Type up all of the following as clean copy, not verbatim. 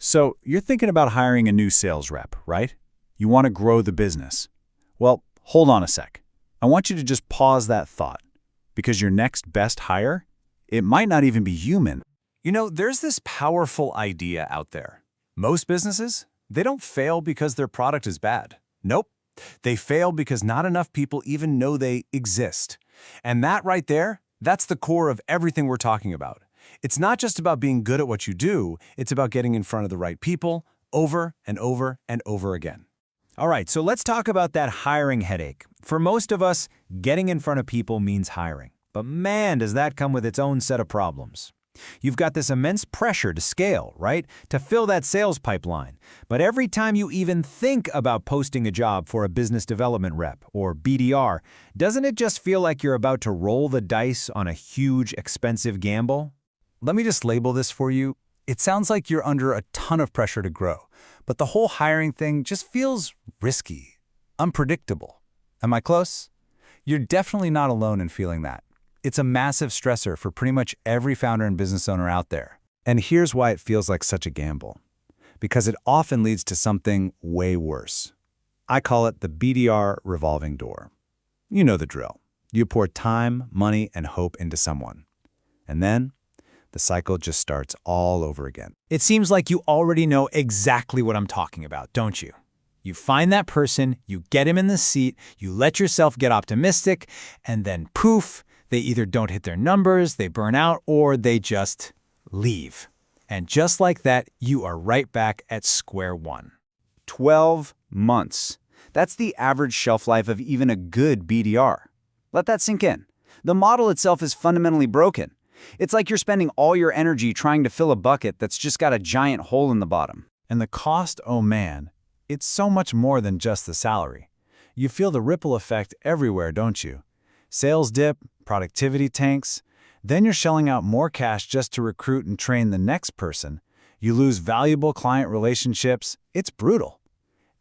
So you're thinking about hiring a new sales rep, right? You want to grow the business. Well, hold on a sec. I want you to just pause that thought, because your next best hire, it might not even be human. There's this powerful idea out there. Most businesses, they don't fail because their product is bad. Nope. They fail because not enough people even know they exist. And that right there, that's the core of everything we're talking about. It's not just about being good at what you do, it's about getting in front of the right people over and over and over again. All right, so let's talk about that hiring headache. For most of us, getting in front of people means hiring. But man, does that come with its own set of problems. You've got this immense pressure to scale, right? To fill that sales pipeline. But every time you even think about posting a job for a business development rep, or BDR, doesn't it just feel like you're about to roll the dice on a huge, expensive gamble? Let me just label this for you. It sounds like you're under a ton of pressure to grow, but the whole hiring thing just feels risky, unpredictable. Am I close? You're definitely not alone in feeling that. It's a massive stressor for pretty much every founder and business owner out there. And here's why it feels like such a gamble. Because it often leads to something way worse. I call it the BDR revolving door. You know the drill. You pour time, money, and hope into someone. And then the cycle just starts all over again. It seems like you already know exactly what I'm talking about, don't you? You find that person, you get him in the seat, you let yourself get optimistic, and then poof, they either don't hit their numbers, they burn out, or they just leave. And just like that, you are right back at square one. 12 months. That's the average shelf life of even a good BDR. Let that sink in. The model itself is fundamentally broken. It's like you're spending all your energy trying to fill a bucket that's just got a giant hole in the bottom. And the cost, oh man, it's so much more than just the salary. You feel the ripple effect everywhere, don't you? Sales dip, productivity tanks. Then you're shelling out more cash just to recruit and train the next person. You lose valuable client relationships. It's brutal.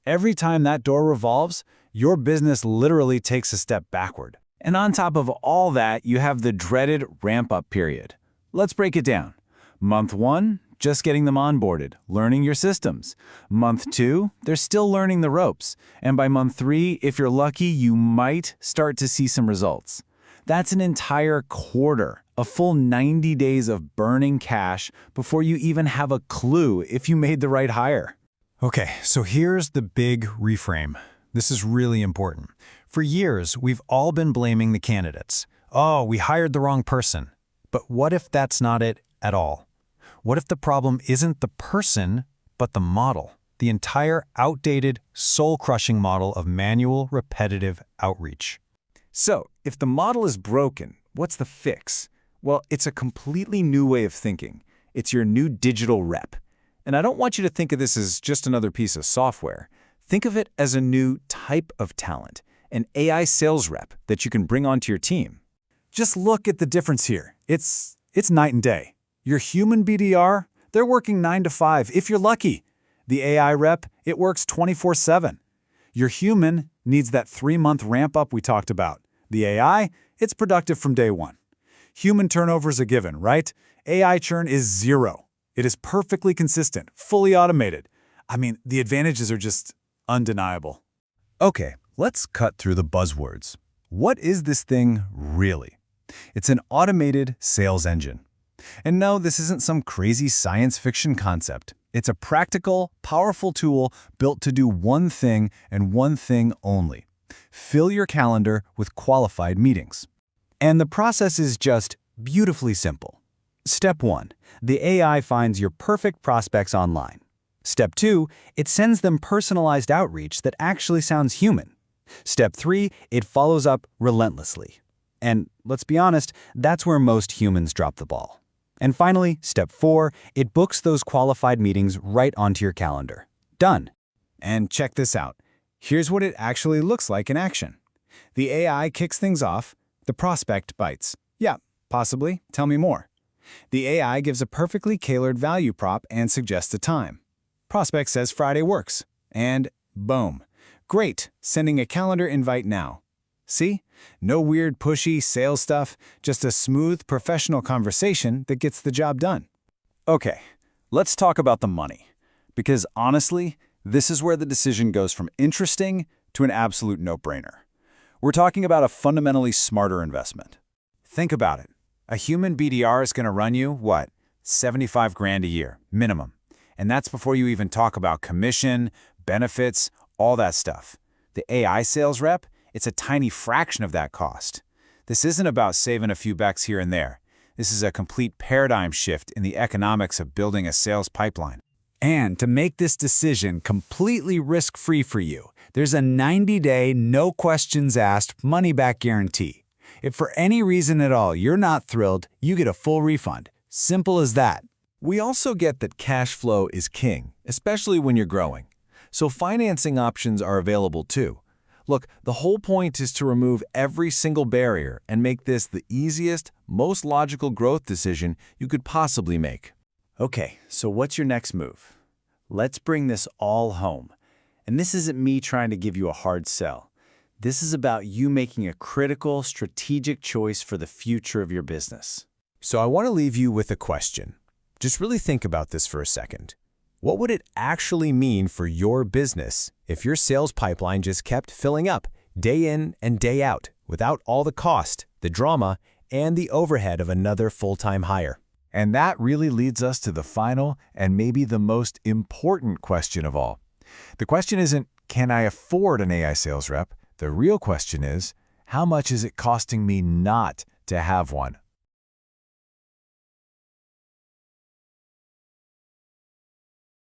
Every time that door revolves, your business literally takes a step backward. And on top of all that, you have the dreaded ramp-up period. Let's break it down. Month 1, just getting them onboarded, learning your systems. Month 2, they're still learning the ropes. And by month 3, if you're lucky, you might start to see some results. That's an entire quarter, a full 90 days of burning cash before you even have a clue if you made the right hire. Okay, so here's the big reframe. This is really important. For years, we've all been blaming the candidates. Oh, we hired the wrong person. But what if that's not it at all? What if the problem isn't the person, but the model? The entire outdated, soul-crushing model of manual, repetitive outreach. So, if the model is broken, what's the fix? Well, it's a completely new way of thinking. It's your new digital rep. And I don't want you to think of this as just another piece of software. Think of it as a new type of talent, an AI sales rep that you can bring onto your team. Just look at the difference here. It's night and day. Your human BDR, they're working 9 to 5 if you're lucky. The AI rep, it works 24/7. Your human needs that 3-month ramp up we talked about. The AI, it's productive from day one. Human turnover is a given, right? AI churn is 0. It is perfectly consistent, fully automated. I mean, the advantages are just undeniable. Okay, let's cut through the buzzwords. What is this thing really? It's an automated sales engine. And no, this isn't some crazy science fiction concept. It's a practical, powerful tool built to do one thing and one thing only. Fill your calendar with qualified meetings. And the process is just beautifully simple. Step 1, the AI finds your perfect prospects online. Step 2, it sends them personalized outreach that actually sounds human. Step 3, it follows up relentlessly. And let's be honest, that's where most humans drop the ball. And finally, step 4, it books those qualified meetings right onto your calendar. Done. And check this out. Here's what it actually looks like in action. The AI kicks things off. The prospect bites. Yeah, possibly. Tell me more. The AI gives a perfectly tailored value prop and suggests a time. Prospect says Friday works. And boom. Great, sending a calendar invite now. See? No weird pushy sales stuff, just a smooth, professional conversation that gets the job done. Okay, let's talk about the money. Because honestly, this is where the decision goes from interesting to an absolute no-brainer. We're talking about a fundamentally smarter investment. Think about it. A human BDR is going to run you, what, 75 grand a year, minimum. And that's before you even talk about commission, benefits, all that stuff. The AI sales rep, it's a tiny fraction of that cost. This isn't about saving a few bucks here and there. This is a complete paradigm shift in the economics of building a sales pipeline. And to make this decision completely risk-free for you, there's a 90-day, no questions asked, money-back guarantee. If for any reason at all you're not thrilled, you get a full refund. Simple as that. We also get that cash flow is king, especially when you're growing. So financing options are available too. Look, the whole point is to remove every single barrier and make this the easiest, most logical growth decision you could possibly make. Okay, so what's your next move? Let's bring this all home. And this isn't me trying to give you a hard sell. This is about you making a critical, strategic choice for the future of your business. So I want to leave you with a question. Just really think about this for a second. What would it actually mean for your business if your sales pipeline just kept filling up day in and day out without all the cost, the drama, and the overhead of another full-time hire? And that really leads us to the final and maybe the most important question of all. The question isn't, can I afford an AI sales rep? The real question is, how much is it costing me not to have one?